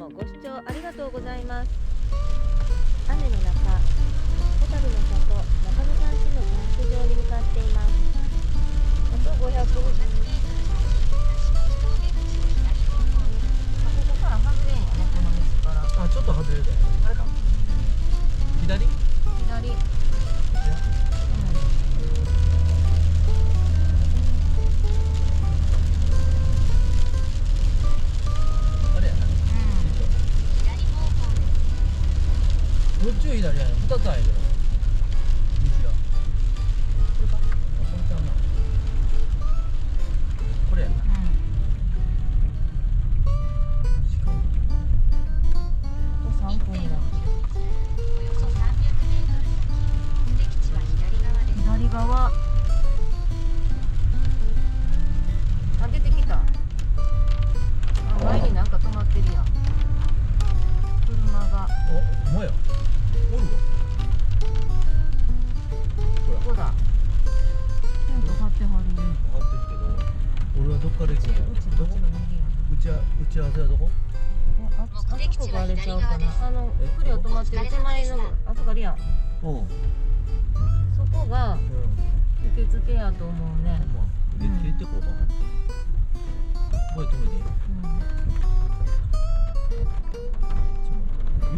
もご視聴ありがとうございます。雨の中、小樽の里中野さん市のキャンプ場に向かっています。あと500。ここから外れんやね、この道から。あ、ちょっと外れるで。あれか。左？左。どっちが左やねん。2つあるよ。道が。これか。あ、これちゃうな。これやな。あと3分だ。左側。あ、出てきた。あ、前になんか止まってるやん。車が。お、ほんまや。おるわ。ここだ。テント張ってはるね。分かってるけど、俺はどっから行くの？どこ？打ち合わせはどこ？あそこがあれちゃうかな。船を止まってる手前のあそこあるやん。うん。そこが受付やと思うね。受付行ってこうか。これ止めていい？よ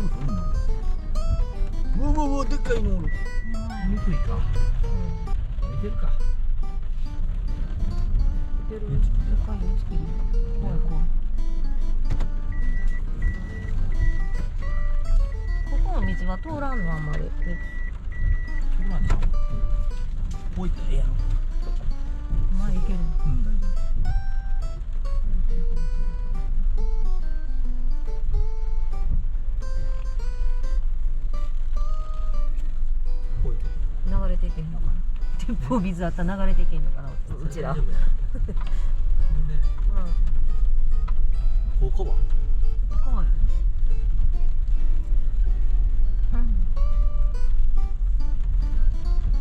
くおんの？うわでっかいのおる。見くいか。見てるか。見てる。でかいのつける。怖い怖い。ここの道は通らんのあんまり。そうなんじゃん。こういったらええやん。前行ける。うん、大丈夫。こういうとこ。流れていけんのかな。鉄砲水あったら流れていけんのかな。うちら。大丈夫や。ここは？こうやね。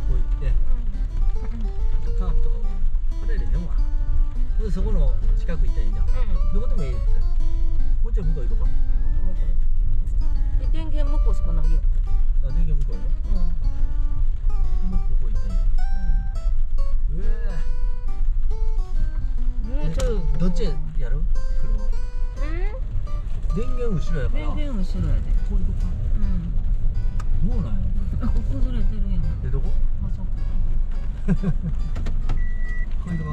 こう行って、カープとかも離れへんわ。でそこの近く行ったらいいんだ。どこでもいいって。もうちょい向こう行こうか。で電源向こうしかないよ。あ、電源向こうね。もうここ行ったらいい。どっちやる？車。電源後ろやから。電源後ろやで。こう行こうか。どうなんやろ。ここずれてるやん。でどこ？あそこ。こういうとこ。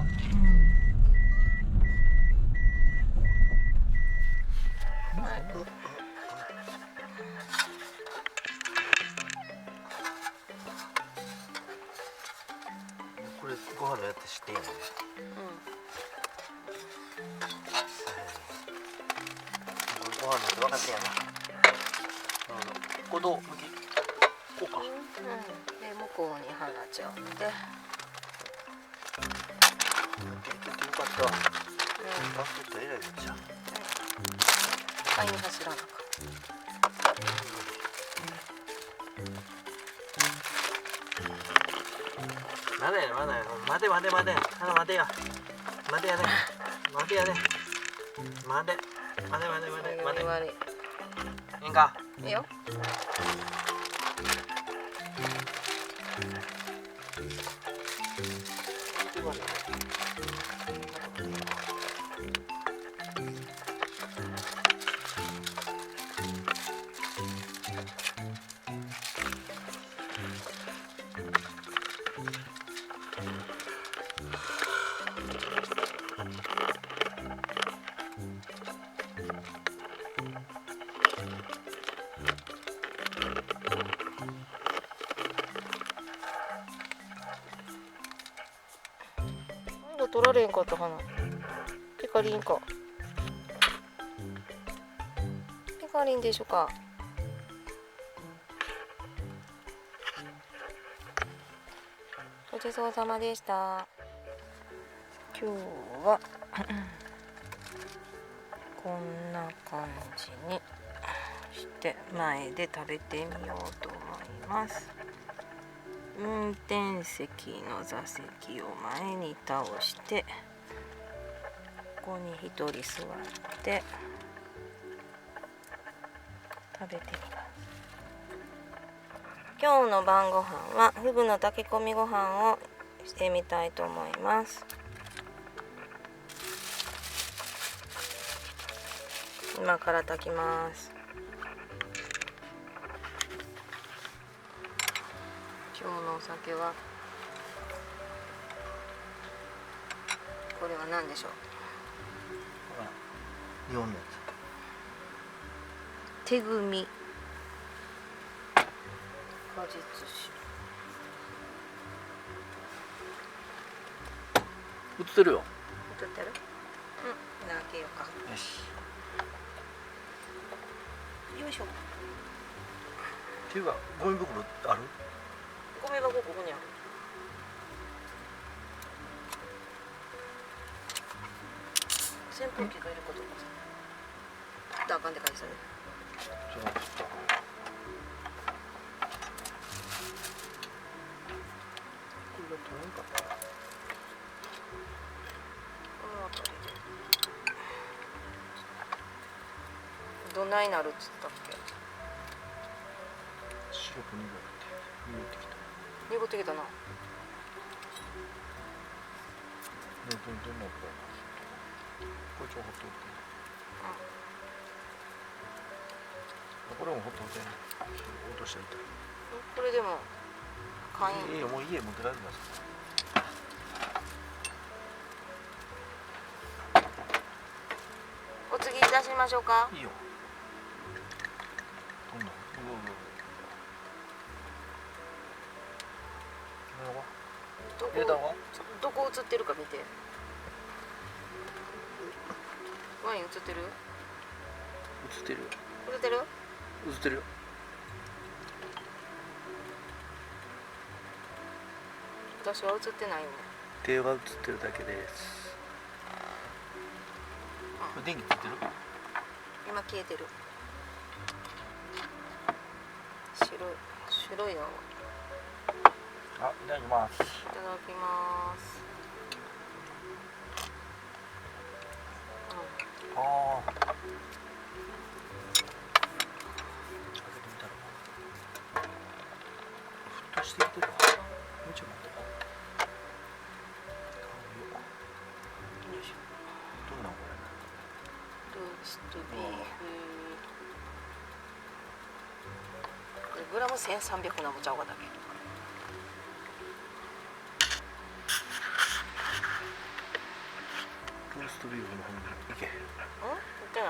これご飯のやつ知ってんの？ご飯のやつ分かってんやな。これどう？向き？こうか。で向こうに放ちゃって。よかったわ。バスケットえらいじゃん。買いに走らなか。待てよ。待てや。待てやね。いいんか？いいよ。取られんかったかな。ピカリンか。ピカリンでしょうか。ごちそうさまでした。今日はこんな感じにして前で食べてみようと思います。運転席の座席を前に倒してここに一人座って食べてみます。今日の晩ご飯はフグの炊き込みご飯をしてみたいと思います。今から炊きます。今日のお酒はこれは何でしょう。日本のや手組み果実つ。映ってるよ。酒。映ってる？うん。開けようか。よし。よいしょ。っていうかゴミ袋ある？ゴミ箱ここにある。扇風機がいることかさ。あかんでかいですよね。ちょっとこれが取れんかった。この辺りでどないなるっつったっけ。シロップ濁ってきた。濁ってきたな。どんなこれちょっとほっといて。これもほっといて。落としておいて。これでも簡易。いいよ、もう家持って帰ってください。お次出しましょうか。いいよ。どんな？どこ映ってるか見て。ワイン映ってる？映ってるよ。映ってる？映ってるよ。私は映ってないね。手は映ってるだけです。電気ついてる？今消えてる。白いの。あ、いただきます。いただきます。ああ。開けてみたら。沸騰してきてるわ。もうちょっと待って。よいしょ。どうなんこれ。ローストビーフ。グラム1300なもちゃうかだけ。ローストビーフの方に行け。映ってない？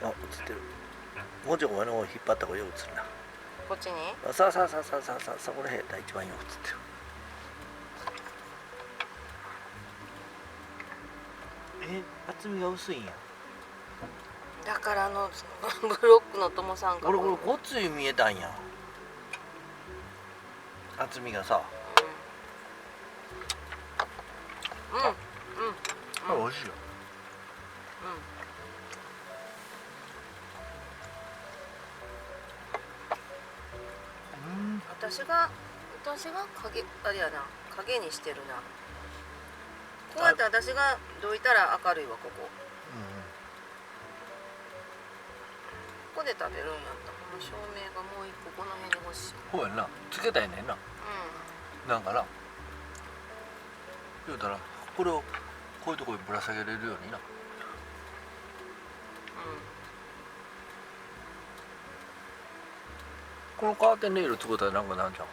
あ、映ってる。もうちょい上の方引っ張った方がよく映るな。こっちに？さあ、そこらへんが一番よく映ってる。厚みが薄いんや。だからブロックの友さんが。これごつい見えたんや。厚みがさ。美味しいよ。私があれやな、影にしてるな。こうやって私がどいたら明るいわ、ここ。ここで食べるんやった。この照明がもう一個この辺に欲しい。そうやな、つけたいねんな。なんかな。言うたら、これをこういうところにぶら下げれるようにな。このカーテンレール作ったらなんかなんじゃん。こ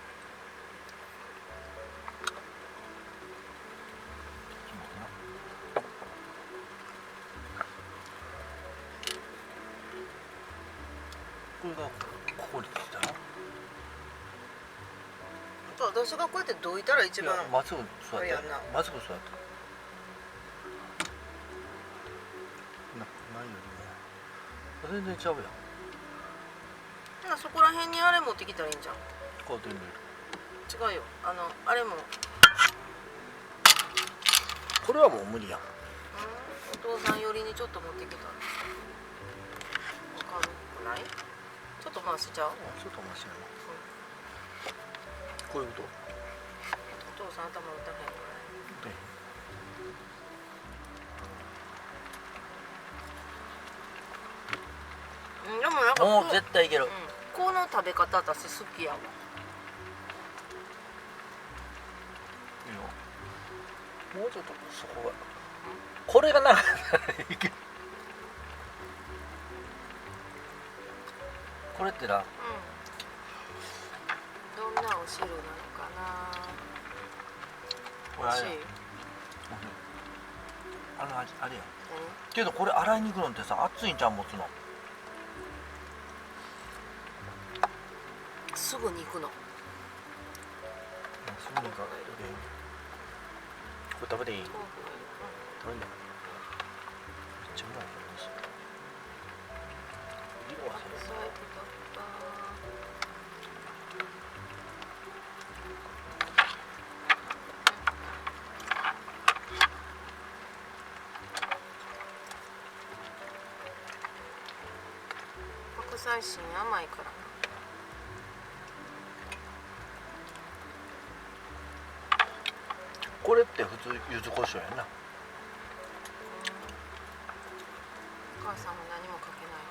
れがここについたら。私がこうやってどいたら一番。まっすぐ座って。まっすぐ座って。何よりも全然ちゃうやん。そこら辺にあれ持ってきたらいいんじゃん。カーテンレール。違うよ。あれも。これはもう無理やん。お父さん寄りにちょっと持ってきたら。軽くない？ちょっと回しちゃう？ちょっと回しちゃう。こういうこと。お父さん頭打たへんこれ。でもなんかもう絶対いける。この食べ方私好きやわ。いいよ。もうちょっとそこが。これがな。いける。これってな。どんなお汁なのかな。これあれや。あれや。けどこれ洗いに行くのってさ、熱いんちゃん持つの。すぐに行くの。すぐに行かないで。これ食べていい？食べんだ。めっちゃうまい。色はそれ。白菜心甘いからな。これって普通柚子胡椒やな。お母さんも何もかけない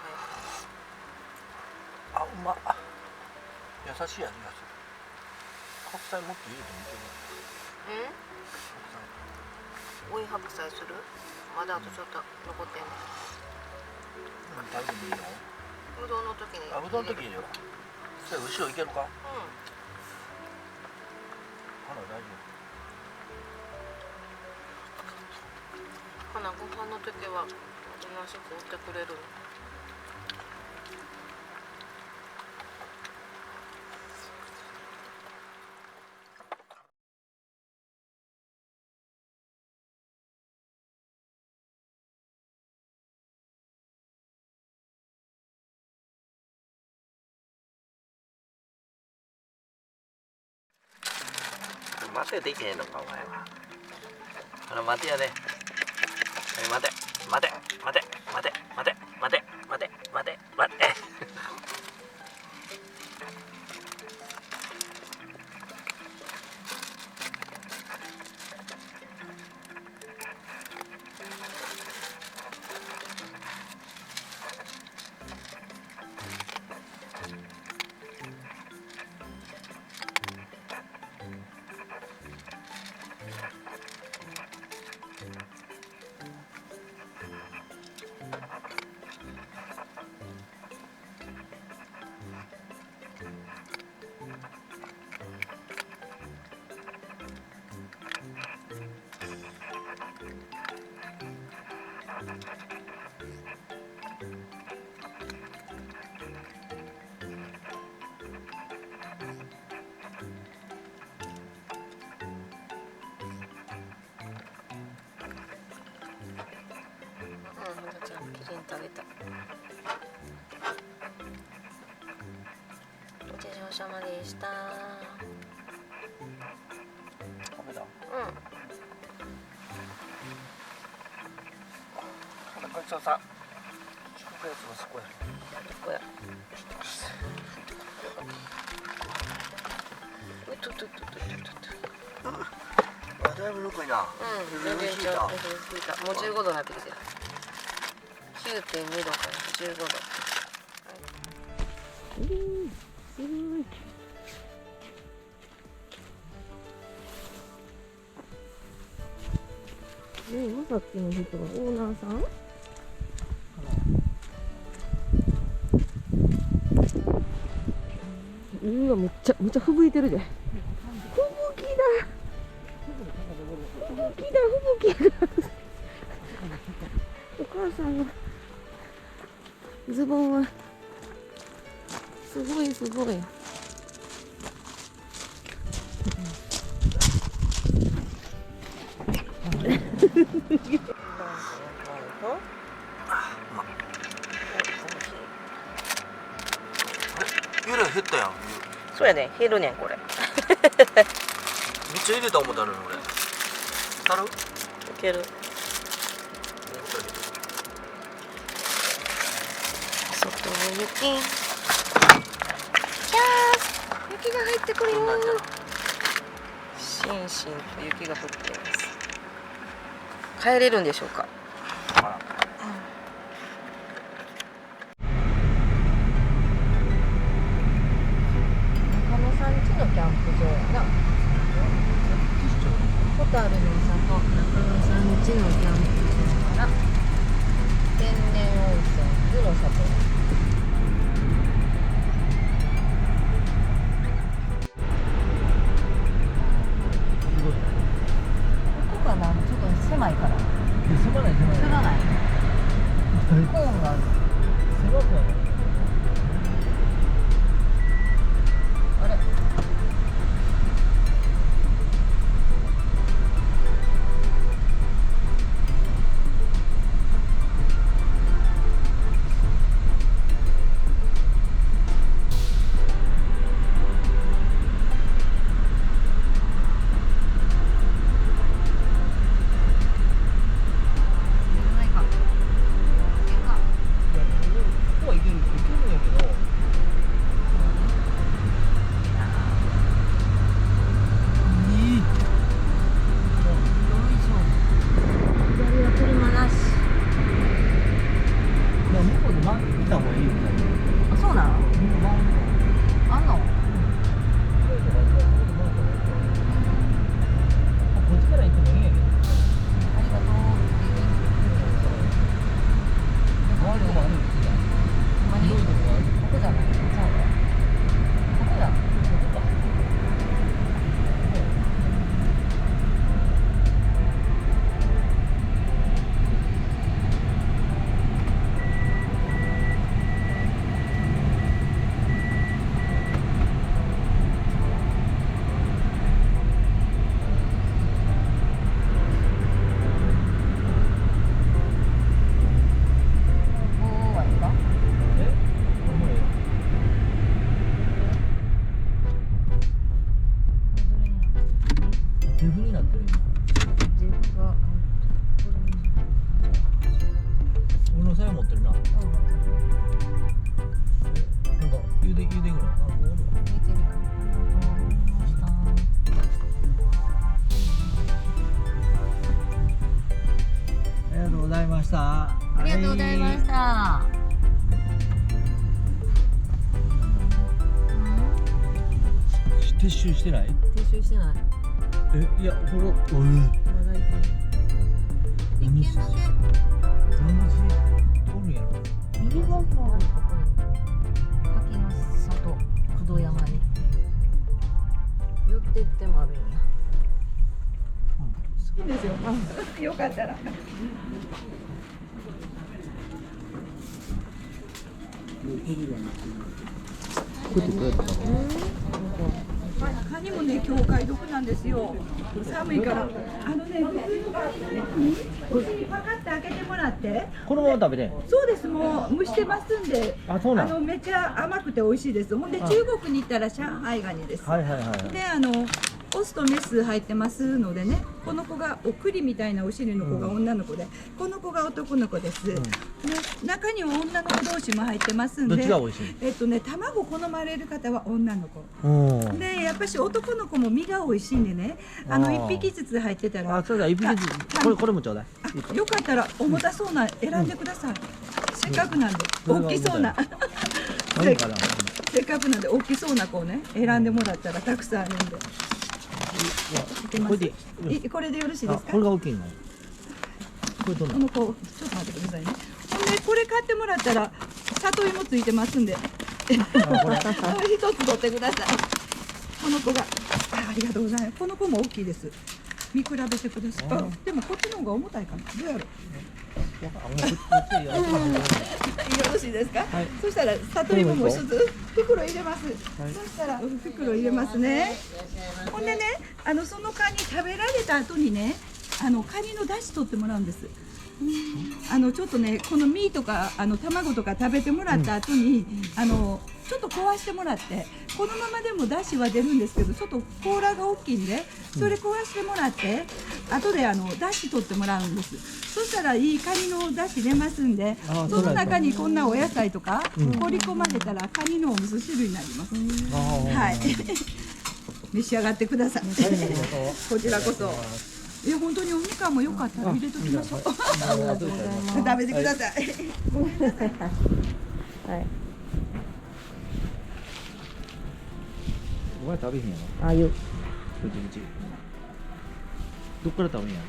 あ、うまっ。優しい味がする。白菜もっと入れてみて早く。追い白菜する？まだあとちょっと残ってんね。食べてもいいの？うどんの時に。あ、うどんの時入れよう。それ後ろいけるか？大丈夫。ご飯の時はおなしく売ってくれるの。待てできへんのかお前は。ほら待てやで。待て待て待て待て待て待て待て待て待て。ちゃんきれいに食べた。ごちそうさまでした。食べた？ごちそうさん。食やつはそこや。どこや。うとととととと。だいぶぬくいな。全然ちゃう。もう15度になってきてる。9.2 度から15度。すごい。さっきの人がオーナーさん？うわ、めっちゃ吹雪いてるで。吹雪だ。吹雪だ。お母さんのズボンはすごいすごい。湯量減ったやん。そうやね、減るねんこれ。めっちゃ入れた思ったのに俺。足る？いける。外の雪。キャー。雪が入ってくるよ。しんしんと雪が降っています。帰れるんでしょうか。俺のさや持ってるな。なんか茹でぐらい。あ、もうおるわ。見てるよ。ありがとうございました。ありがとうございました。撤収してない？撤収してない。いや、ほら、まだいける。何日？一軒だけ。何日取るんやろ？右方向にここに柿の里工藤山に寄ってってもあるんや。いいですよ。よかったら。食ってくれたかな。カニもね、今日お買い得なんですよ。寒いから。口にパカッて開けてもらって。このまま食べて。そうです。もう蒸してますんで。あ、そうなん。めっちゃ甘くて美味しいです。ほんで中国に行ったら上海ガニです。はいはいはいはい。で、オスとメス入ってますのでね、この子がお栗みたいなお尻の子が女の子で、この子が男の子です。で、中には女の子同士も入ってますんで。どっちが美味しい？卵好まれる方は女の子。うん。で、やっぱし男の子も身が美味しいんでね、一匹ずつ入ってたら。あ、そうだ、一匹ずつ。これもちょうだい。よかったら重たそうな選んでください。せっかくなんで、大きそうな。せっかくなんで大きそうな子をね、選んでもらったらたくさんあるんで。これでよろしいですか？これが大きいの。これどんな？この子、ちょっと待ってくださいね。ほんで、これ買ってもらったら、里芋ついてますんで。一つ取ってください。この子が、ありがとうございます。この子も大きいです。見比べてください。でも、こっちの方が重たいかな。どうやろう。よろしいですか？そしたら、里芋も一つ袋入れます。そしたら、袋入れますね。ほんでね、そのカニ食べられた後にね、カニの出汁取ってもらうんです。ちょっとね、この身とか卵とか食べてもらった後に、ちょっと壊してもらって、このままでも出汁は出るんですけど、ちょっと甲羅が大きいんで、それ壊してもらって後で出汁取ってもらうんです。そしたらいいカニの出汁出ますんで、その中にこんなお野菜とか放り込まれたらカニのお味噌汁になります。はい。召し上がってください。こちらこそ。本当におみかんもよかったら入れときましょう。食べてください。はい。お前食べへんやろ。ああいう。どっから食べんや。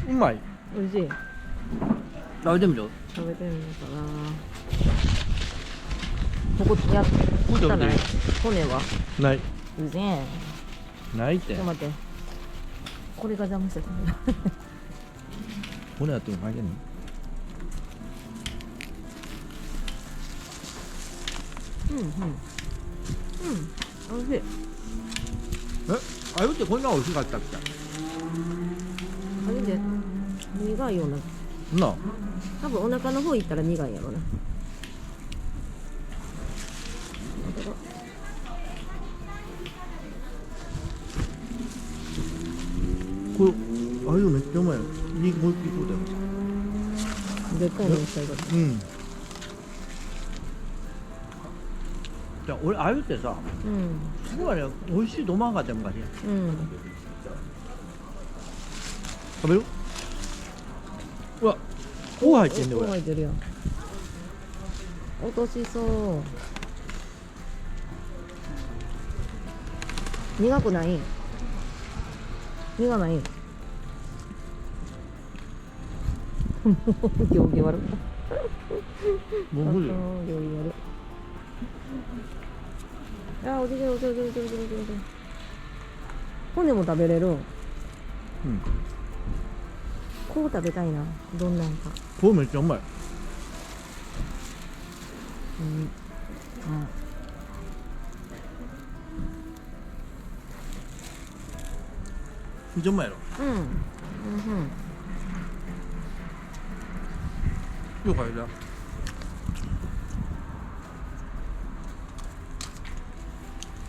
うまい。美味しい。食べてみろ。食べてみようかな。ここやったない。骨は。ない。うぜないって。ちょっと待って。これが邪魔してた。骨やっても関係ない。おいしい。あゆってこんな美味しかったっけ？あれで苦いような。なあ。多分お腹の方行ったら苦いやろな。これあゆめっちゃうまいよ。もう一匹こうだよ。でっかいのしたいから。うん。じゃあ俺あゆってさ、すごいね、美味しいと思わんかったよ昔。食べる？うわ、こう入ってんねこれ。入ってるよ。落としそう。苦くない？苦ない？行儀悪い。もう無理よ。行儀悪い。あ、おじいちゃん、おじいちゃん、おじいちゃん、おじいちゃん。骨も食べれる。こう食べたいな。どんなんか。これめっちゃうまい。めっちゃうまいやろ。よく入るな。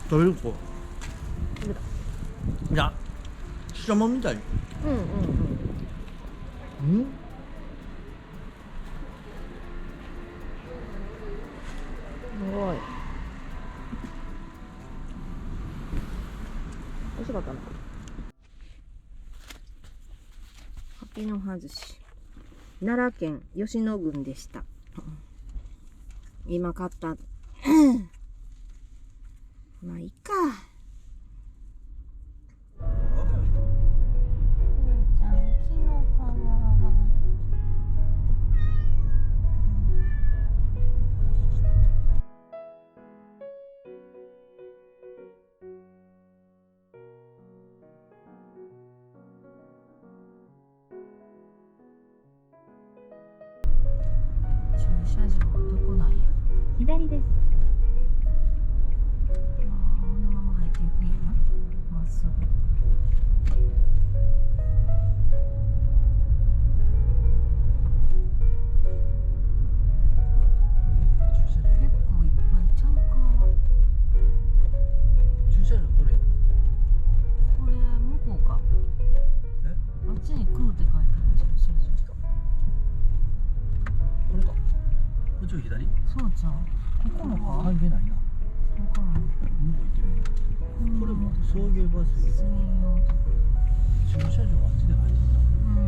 食べるこう。食べた。いや、ししゃもみたい。うんうんうん。うん。すごい。美味しかったな。柿の葉寿司。奈良県吉野郡でした。今買った。まあいいか。駐車場はどこなんや。左です。あのまま入っていくんやな。まっすぐ。結構いっぱいちゃうか。駐車場どれ？これ向こうか。え？あっちに空って書いてある駐車場。これか。こっちは左？そうちゃう。ここもか。関係ないな。わからん。向こう行ってみよう。これも送迎バス。専用とか。駐車場あっちで入ってた。うん。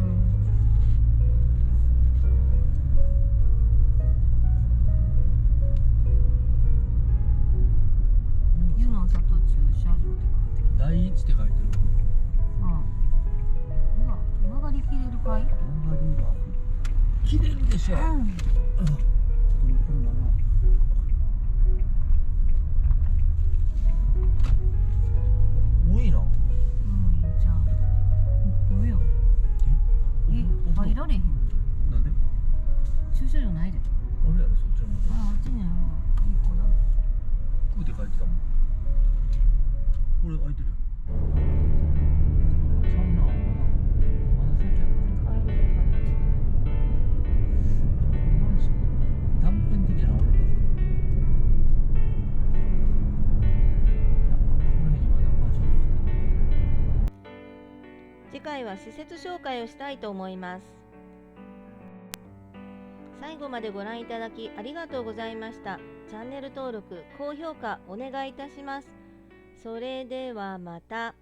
湯の里駐車場って書いてる。第一って書いてる。うん。うわ、曲がりきれるかい？曲がりは切れるでしょ。この車は。多いな。うん、じゃあ。どうよ。入られへん。なんで？駐車場ないで。あるやろそっちの方。あっちにあるわ。一個だ。空って書いてたもん。これ開いてるよ。ちゃうな。まだ先やった。帰れる感じ。マンション断片的な。この辺にまだマンションがあって。次回は施設紹介をしたいと思います。最後までご覧いただきありがとうございました。チャンネル登録、高評価お願いいたします。それではまた。